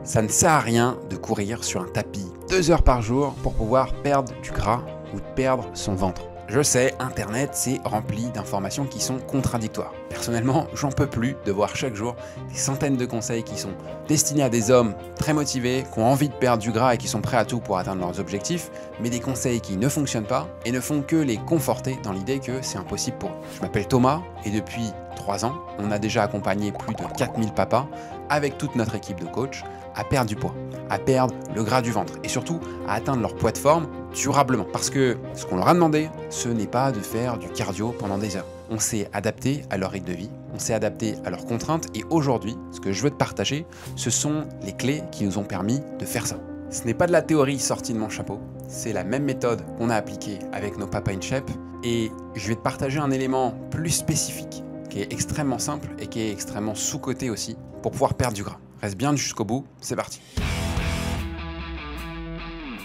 Ça ne sert à rien de courir sur un tapis 2 heures par jour pour pouvoir perdre du gras ou de perdre son ventre. Je sais, Internet, c'est rempli d'informations qui sont contradictoires. Personnellement, j'en peux plus de voir chaque jour des centaines de conseils qui sont destinés à des hommes très motivés, qui ont envie de perdre du gras et qui sont prêts à tout pour atteindre leurs objectifs, mais des conseils qui ne fonctionnent pas et ne font que les conforter dans l'idée que c'est impossible pour eux. Je m'appelle Thomas et depuis 3 ans, on a déjà accompagné plus de 4000 papas avec toute notre équipe de coachs à perdre du poids, à perdre le gras du ventre et surtout à atteindre leur poids de forme durablement. Parce que ce qu'on leur a demandé, ce n'est pas de faire du cardio pendant des heures. On s'est adapté à leur rythme de vie, on s'est adapté à leurs contraintes et aujourd'hui, ce que je veux te partager, ce sont les clés qui nous ont permis de faire ça. Ce n'est pas de la théorie sortie de mon chapeau, c'est la même méthode qu'on a appliquée avec nos papas in shape et je vais te partager un élément plus spécifique qui est extrêmement simple et qui est extrêmement sous-coté aussi pour pouvoir perdre du gras. Reste bien jusqu'au bout, c'est parti.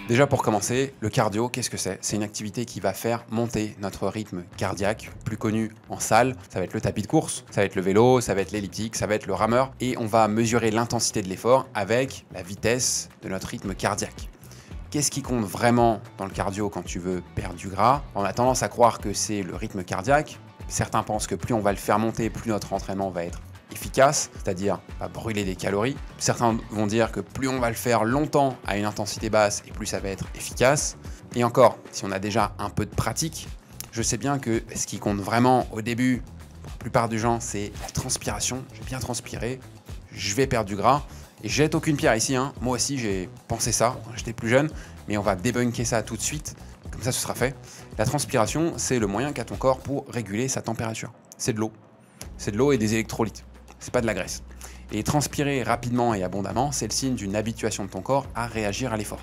Déjà pour commencer, le cardio, qu'est-ce que c'est? C'est une activité qui va faire monter notre rythme cardiaque, plus connu en salle. Ça va être le tapis de course, ça va être le vélo, ça va être l'elliptique, ça va être le rameur. Et on va mesurer l'intensité de l'effort avec la vitesse de notre rythme cardiaque. Qu'est-ce qui compte vraiment dans le cardio quand tu veux perdre du gras? On a tendance à croire que c'est le rythme cardiaque. Certains pensent que plus on va le faire monter, plus notre entraînement va être efficace, c'est-à-dire brûler des calories. Certains vont dire que plus on va le faire longtemps à une intensité basse et plus ça va être efficace. Et encore, si on a déjà un peu de pratique, je sais bien que ce qui compte vraiment au début, pour la plupart des gens, c'est la transpiration. J'ai bien transpiré, je vais perdre du gras. Et je jette aucune pierre ici, hein. Moi aussi j'ai pensé ça quand j'étais plus jeune, mais on va débunker ça tout de suite, comme ça ce sera fait. La transpiration, c'est le moyen qu'a ton corps pour réguler sa température. C'est de l'eau. C'est de l'eau et des électrolytes. C'est pas de la graisse. Et transpirer rapidement et abondamment, c'est le signe d'une habituation de ton corps à réagir à l'effort.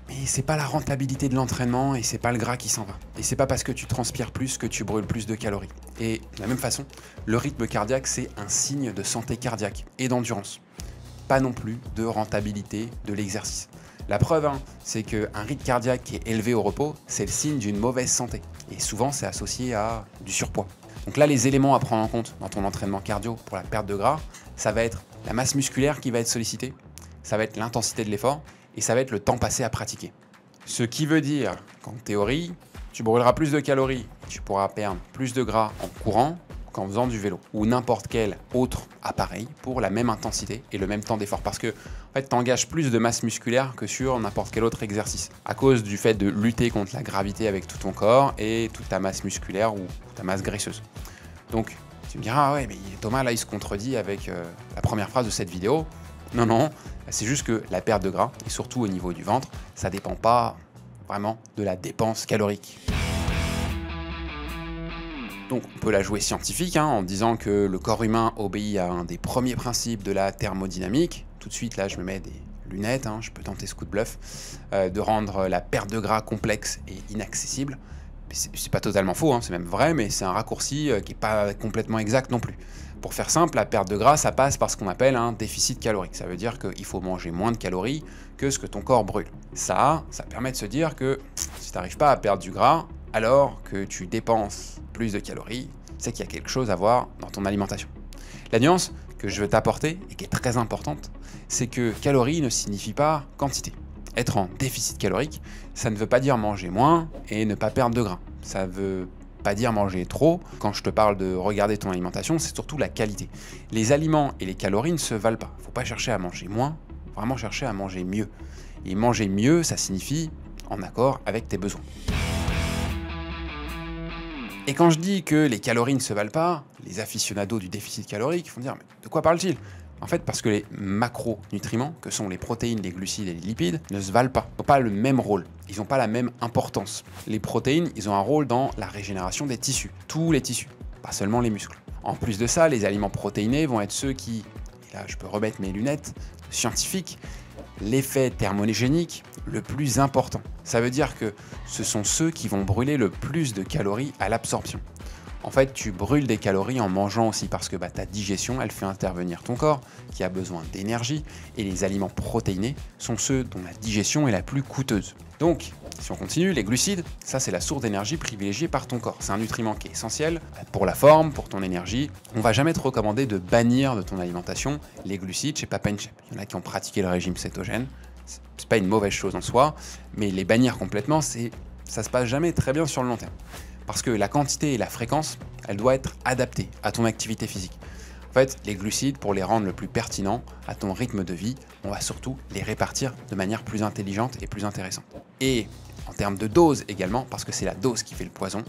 Mais c'est pas la rentabilité de l'entraînement et c'est pas le gras qui s'en va. Et c'est pas parce que tu transpires plus que tu brûles plus de calories. Et de la même façon, le rythme cardiaque, c'est un signe de santé cardiaque et d'endurance. Pas non plus de rentabilité de l'exercice. La preuve, c'est qu'un rythme cardiaque qui est élevé au repos, c'est le signe d'une mauvaise santé. Et souvent, c'est associé à du surpoids. Donc là, les éléments à prendre en compte dans ton entraînement cardio pour la perte de gras, ça va être la masse musculaire qui va être sollicitée, ça va être l'intensité de l'effort et ça va être le temps passé à pratiquer. Ce qui veut dire qu'en théorie, tu brûleras plus de calories, tu pourras perdre plus de gras en courant qu'en faisant du vélo ou n'importe quel autre appareil pour la même intensité et le même temps d'effort. Parce que en fait, tu engages plus de masse musculaire que sur n'importe quel autre exercice à cause du fait de lutter contre la gravité avec tout ton corps et toute ta masse musculaire ou ta masse graisseuse. Donc, tu me diras, ah ouais, mais Thomas, là, il se contredit avec la première phrase de cette vidéo. Non, non, c'est juste que la perte de gras, et surtout au niveau du ventre, ça ne dépend pas vraiment de la dépense calorique. Donc on peut la jouer scientifique en disant que le corps humain obéit à un des premiers principes de la thermodynamique. Tout de suite là je me mets des lunettes, je peux tenter ce coup de bluff, de rendre la perte de gras complexe et inaccessible. C'est pas totalement faux, c'est même vrai, mais c'est un raccourci qui n'est pas complètement exact non plus. Pour faire simple, la perte de gras, ça passe par ce qu'on appelle un déficit calorique. Ça veut dire qu'il faut manger moins de calories que ce que ton corps brûle. Ça permet de se dire que si tu n'arrives pas à perdre du gras, alors que tu dépenses plus de calories, c'est qu'il y a quelque chose à voir dans ton alimentation. La nuance que je veux t'apporter, et qui est très importante, c'est que calories ne signifie pas quantité. Être en déficit calorique, ça ne veut pas dire manger moins et ne pas perdre de gras. Ça veut pas dire manger trop. Quand je te parle de regarder ton alimentation, c'est surtout la qualité. Les aliments et les calories ne se valent pas. Faut pas chercher à manger moins, vraiment chercher à manger mieux. Et manger mieux, ça signifie en accord avec tes besoins. Et quand je dis que les calories ne se valent pas, les aficionados du déficit calorique vont dire « mais de quoi parle-t-il » En fait, parce que les macronutriments, que sont les protéines, les glucides et les lipides, ne se valent pas. Ils n'ont pas le même rôle. Ils n'ont pas la même importance. Les protéines, ils ont un rôle dans la régénération des tissus. Tous les tissus, pas seulement les muscles. En plus de ça, les aliments protéinés vont être ceux qui, et là je peux remettre mes lunettes scientifiques, l'effet thermogénique le plus important. Ça veut dire que ce sont ceux qui vont brûler le plus de calories à l'absorption. En fait, tu brûles des calories en mangeant aussi parce que ta digestion, elle fait intervenir ton corps qui a besoin d'énergie et les aliments protéinés sont ceux dont la digestion est la plus coûteuse. Donc, si on continue, les glucides, ça c'est la source d'énergie privilégiée par ton corps. C'est un nutriment qui est essentiel pour la forme, pour ton énergie. On va jamais te recommander de bannir de ton alimentation les glucides chez Papa Chef. Il y en a qui ont pratiqué le régime cétogène. C'est pas une mauvaise chose en soi, mais les bannir complètement, ça se passe jamais très bien sur le long terme. Parce que la quantité et la fréquence, elle doit être adaptée à ton activité physique. En fait, les glucides, pour les rendre le plus pertinents à ton rythme de vie, on va surtout les répartir de manière plus intelligente et plus intéressante. Et en termes de dose également, parce que c'est la dose qui fait le poison.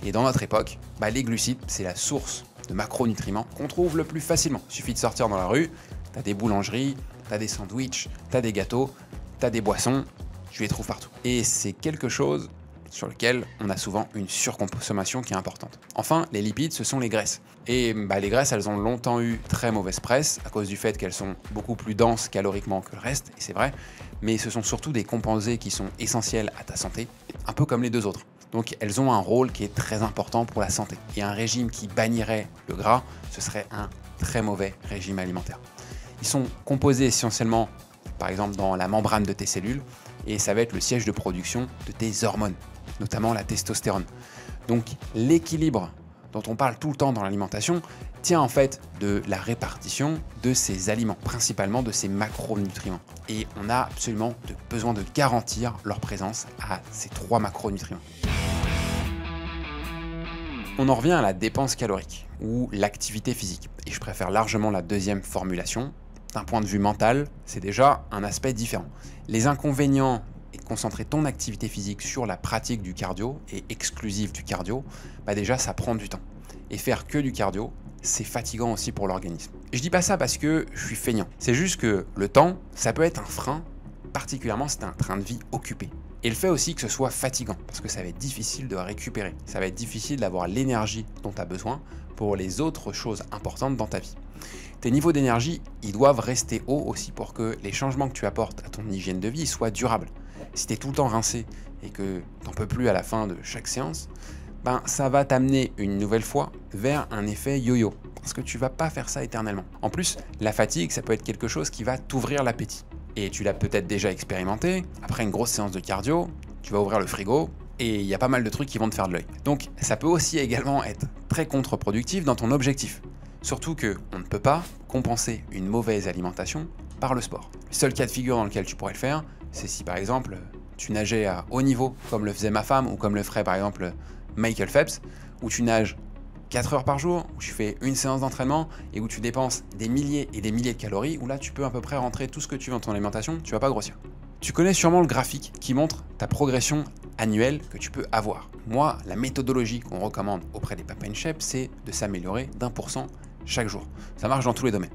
Et dans notre époque, les glucides, c'est la source de macronutriments qu'on trouve le plus facilement. Il suffit de sortir dans la rue, t'as des boulangeries, t'as des sandwichs, t'as des gâteaux, t'as des boissons, tu les trouves partout. Et c'est quelque chose sur lequel on a souvent une surconsommation qui est importante. Enfin, les lipides, ce sont les graisses. Et les graisses, elles ont longtemps eu très mauvaise presse à cause du fait qu'elles sont beaucoup plus denses caloriquement que le reste, et c'est vrai, mais ce sont surtout des composés qui sont essentiels à ta santé, un peu comme les deux autres. Donc elles ont un rôle qui est très important pour la santé. Et un régime qui bannirait le gras, ce serait un très mauvais régime alimentaire. Ils sont composés essentiellement, par exemple, dans la membrane de tes cellules, et ça va être le siège de production de tes hormones, notamment la testostérone. Donc l'équilibre dont on parle tout le temps dans l'alimentation tient en fait de la répartition de ces aliments, principalement de ces macronutriments. Et on a absolument besoin de garantir leur présence à ces 3 macronutriments. On en revient à la dépense calorique ou l'activité physique. Et je préfère largement la deuxième formulation. D'un point de vue mental, c'est déjà un aspect différent. Les inconvénients et de concentrer ton activité physique sur la pratique du cardio et exclusif du cardio, déjà ça prend du temps. Et faire que du cardio, c'est fatigant aussi pour l'organisme. Je dis pas ça parce que je suis feignant. C'est juste que le temps, ça peut être un frein, particulièrement si tu as un train de vie occupé. Et le fait aussi que ce soit fatigant, parce que ça va être difficile de récupérer. Ça va être difficile d'avoir l'énergie dont tu as besoin pour les autres choses importantes dans ta vie. Tes niveaux d'énergie, ils doivent rester hauts aussi pour que les changements que tu apportes à ton hygiène de vie soient durables. Si tu es tout le temps rincé et que tu n'en peux plus à la fin de chaque séance, ça va t'amener une nouvelle fois vers un effet yo-yo. Parce que tu vas pas faire ça éternellement. En plus, la fatigue, ça peut être quelque chose qui va t'ouvrir l'appétit. Et tu l'as peut-être déjà expérimenté. Après une grosse séance de cardio, tu vas ouvrir le frigo et il y a pas mal de trucs qui vont te faire de l'œil. Donc ça peut aussi également être très contre-productif dans ton objectif. Surtout qu'on ne peut pas compenser une mauvaise alimentation par le sport. Le seul cas de figure dans lequel tu pourrais le faire, c'est si par exemple tu nageais à haut niveau, comme le faisait ma femme, ou comme le ferait par exemple Michael Phelps, où tu nages 4 heures par jour, où tu fais une séance d'entraînement et où tu dépenses des milliers et des milliers de calories, où là tu peux à peu près rentrer tout ce que tu veux dans ton alimentation, tu vas pas grossir. Tu connais sûrement le graphique qui montre ta progression annuelle que tu peux avoir. Moi, la méthodologie qu'on recommande auprès des Papa Chef, c'est de s'améliorer d'1% chaque jour. Ça marche dans tous les domaines.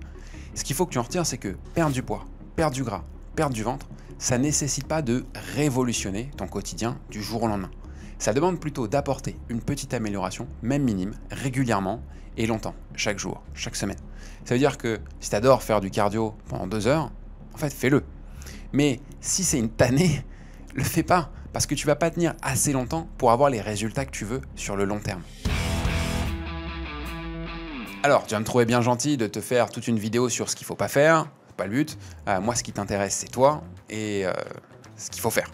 Ce qu'il faut que tu en retires, c'est que perdre du poids, perdre du gras, perdre du ventre, ça ne nécessite pas de révolutionner ton quotidien du jour au lendemain. Ça demande plutôt d'apporter une petite amélioration, même minime, régulièrement et longtemps, chaque jour, chaque semaine. Ça veut dire que si tu adores faire du cardio pendant 2 heures, en fait, fais-le. Mais si c'est une tannée, le fais pas, parce que tu vas pas tenir assez longtemps pour avoir les résultats que tu veux sur le long terme. Alors, tu vas me trouver bien gentil de te faire toute une vidéo sur ce qu'il faut pas faire, c'est pas le but. Moi, ce qui t'intéresse, c'est toi et ce qu'il faut faire.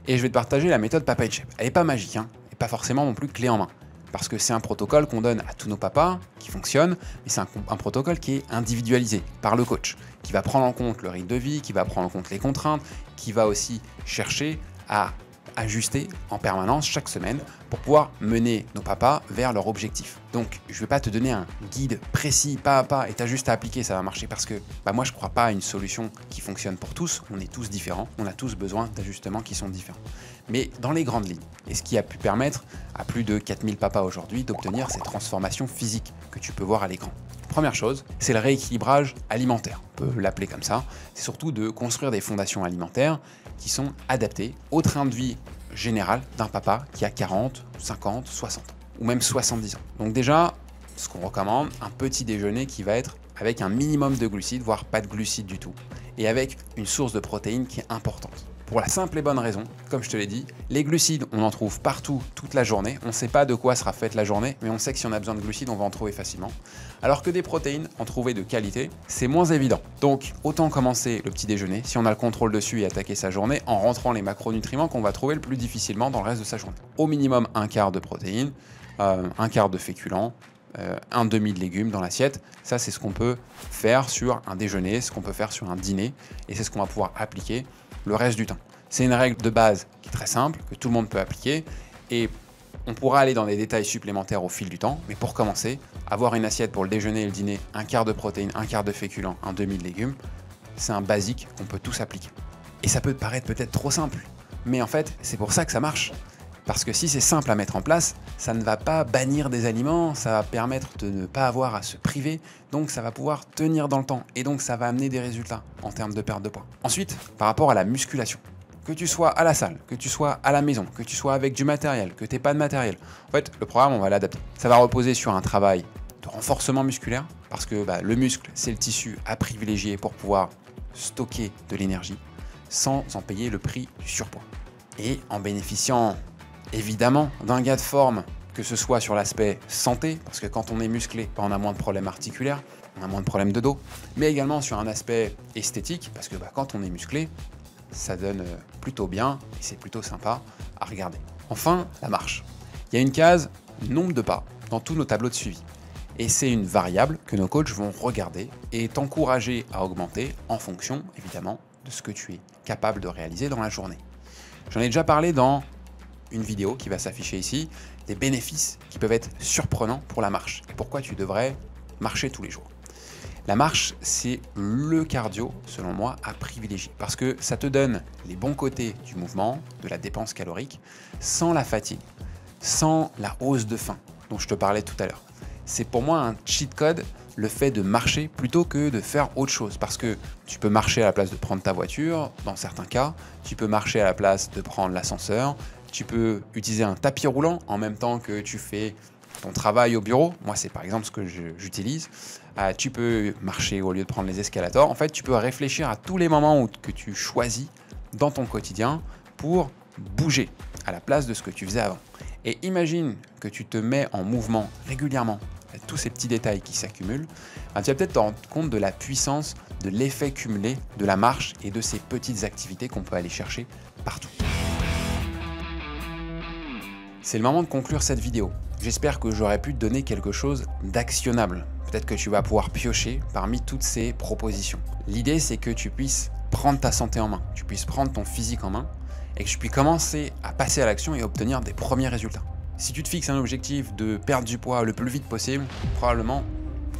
Et je vais te partager la méthode Papa Chef. Elle n'est pas magique, et pas forcément non plus clé en main. Parce que c'est un protocole qu'on donne à tous nos papas, qui fonctionne, mais c'est un protocole qui est individualisé par le coach, qui va prendre en compte le rythme de vie, qui va prendre en compte les contraintes, qui va aussi chercher à ajuster en permanence chaque semaine pour pouvoir mener nos papas vers leur objectif. Donc je ne vais pas te donner un guide précis pas à pas et tu as juste à appliquer, ça va marcher parce que moi je ne crois pas à une solution qui fonctionne pour tous, on est tous différents, on a tous besoin d'ajustements qui sont différents. Mais dans les grandes lignes, et ce qui a pu permettre à plus de 4000 papas aujourd'hui d'obtenir ces transformations physiques que tu peux voir à l'écran. Première chose, c'est le rééquilibrage alimentaire, on peut l'appeler comme ça. C'est surtout de construire des fondations alimentaires qui sont adaptées au train de vie général d'un papa qui a 40, 50, 60 ans, ou même 70 ans. Donc déjà, ce qu'on recommande, un petit déjeuner qui va être avec un minimum de glucides, voire pas de glucides du tout, et avec une source de protéines qui est importante. Pour la simple et bonne raison, comme je te l'ai dit, les glucides, on en trouve partout, toute la journée. On ne sait pas de quoi sera faite la journée, mais on sait que si on a besoin de glucides, on va en trouver facilement. Alors que des protéines, en trouver de qualité, c'est moins évident. Donc, autant commencer le petit déjeuner, si on a le contrôle dessus et attaquer sa journée, en rentrant les macronutriments qu'on va trouver le plus difficilement dans le reste de sa journée. Au minimum, un quart de protéines, un quart de féculents, un demi de légumes dans l'assiette. Ça, c'est ce qu'on peut faire sur un déjeuner, ce qu'on peut faire sur un dîner, et c'est ce qu'on va pouvoir appliquer le reste du temps. C'est une règle de base qui est très simple, que tout le monde peut appliquer, et on pourra aller dans des détails supplémentaires au fil du temps, mais pour commencer, avoir une assiette pour le déjeuner et le dîner, un quart de protéines, un quart de féculents, un demi de légumes, c'est un basique qu'on peut tous appliquer. Et ça peut te paraître peut-être trop simple, mais en fait, c'est pour ça que ça marche. Parce que si c'est simple à mettre en place, ça ne va pas bannir des aliments, ça va permettre de ne pas avoir à se priver, donc ça va pouvoir tenir dans le temps, et donc ça va amener des résultats en termes de perte de poids. Ensuite, par rapport à la musculation, que tu sois à la salle, que tu sois à la maison, que tu sois avec du matériel, que tu n'aies pas de matériel, en fait, le programme, on va l'adapter. Ça va reposer sur un travail de renforcement musculaire, parce que le muscle, c'est le tissu à privilégier pour pouvoir stocker de l'énergie, sans en payer le prix du surpoids. Et en bénéficiant évidemment d'un gain de forme, que ce soit sur l'aspect santé, parce que quand on est musclé, on a moins de problèmes articulaires, on a moins de problèmes de dos, mais également sur un aspect esthétique, parce que quand on est musclé, ça donne plutôt bien et c'est plutôt sympa à regarder. Enfin, la marche. Il y a une case nombre de pas dans tous nos tableaux de suivi. Et c'est une variable que nos coachs vont regarder et t'encourager à augmenter en fonction, évidemment, de ce que tu es capable de réaliser dans la journée. J'en ai déjà parlé dans une vidéo qui va s'afficher ici, des bénéfices qui peuvent être surprenants pour la marche et pourquoi tu devrais marcher tous les jours. La marche, c'est le cardio, selon moi, à privilégier parce que ça te donne les bons côtés du mouvement, de la dépense calorique, sans la fatigue, sans la hausse de faim dont je te parlais tout à l'heure. C'est pour moi un cheat code, le fait de marcher plutôt que de faire autre chose. Parce que tu peux marcher à la place de prendre ta voiture, dans certains cas, tu peux marcher à la place de prendre l'ascenseur, tu peux utiliser un tapis roulant en même temps que tu fais ton travail au bureau. Moi, c'est par exemple ce que j'utilise. Tu peux marcher au lieu de prendre les escalators. En fait, tu peux réfléchir à tous les moments que tu choisis dans ton quotidien pour bouger à la place de ce que tu faisais avant. Et imagine que tu te mets en mouvement régulièrement, avec tous ces petits détails qui s'accumulent, tu vas peut-être te rendre compte de la puissance, de l'effet cumulé de la marche et de ces petites activités qu'on peut aller chercher partout. C'est le moment de conclure cette vidéo. J'espère que j'aurai pu te donner quelque chose d'actionnable. Peut-être que tu vas pouvoir piocher parmi toutes ces propositions. L'idée, c'est que tu puisses prendre ta santé en main, tu puisses prendre ton physique en main et que tu puisses commencer à passer à l'action et obtenir des premiers résultats. Si tu te fixes un objectif de perdre du poids le plus vite possible, probablement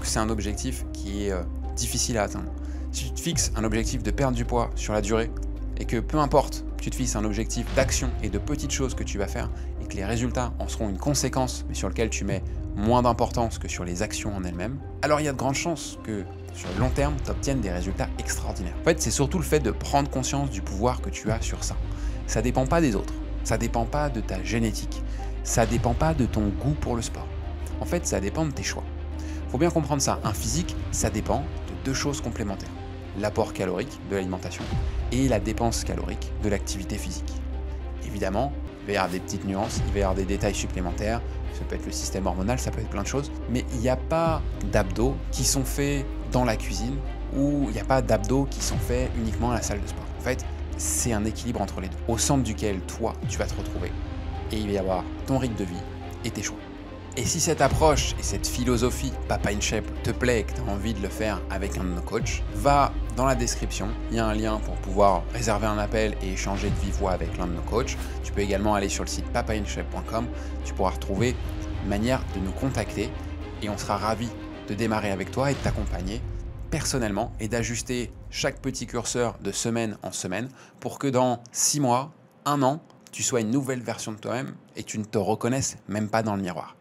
que c'est un objectif qui est difficile à atteindre. Si tu te fixes un objectif de perdre du poids sur la durée et que peu importe, tu te fixes un objectif d'action et de petites choses que tu vas faire et que les résultats en seront une conséquence mais sur lequel tu mets moins d'importance que sur les actions en elles-mêmes, alors il y a de grandes chances que sur le long terme, tu obtiennes des résultats extraordinaires. En fait, c'est surtout le fait de prendre conscience du pouvoir que tu as sur ça. Ça ne dépend pas des autres, ça ne dépend pas de ta génétique, ça ne dépend pas de ton goût pour le sport. En fait, ça dépend de tes choix. Il faut bien comprendre ça, un physique, ça dépend de deux choses complémentaires. L'apport calorique de l'alimentation et la dépense calorique de l'activité physique. Évidemment, il va y avoir des petites nuances, il va y avoir des détails supplémentaires, ça peut être le système hormonal, ça peut être plein de choses, mais il n'y a pas d'abdos qui sont faits dans la cuisine ou il n'y a pas d'abdos qui sont faits uniquement à la salle de sport. En fait, c'est un équilibre entre les deux, au centre duquel toi, tu vas te retrouver et il va y avoir ton rythme de vie et tes choix. Et si cette approche et cette philosophie Papa in Shape te plaît et que tu as envie de le faire avec un de nos coachs, va dans la description, il y a un lien pour pouvoir réserver un appel et échanger de vive voix avec l'un de nos coachs. Tu peux également aller sur le site papainshape.com, tu pourras retrouver une manière de nous contacter et on sera ravis de démarrer avec toi et de t'accompagner personnellement et d'ajuster chaque petit curseur de semaine en semaine pour que dans 6 mois, 1 an, tu sois une nouvelle version de toi-même et tu ne te reconnaisses même pas dans le miroir.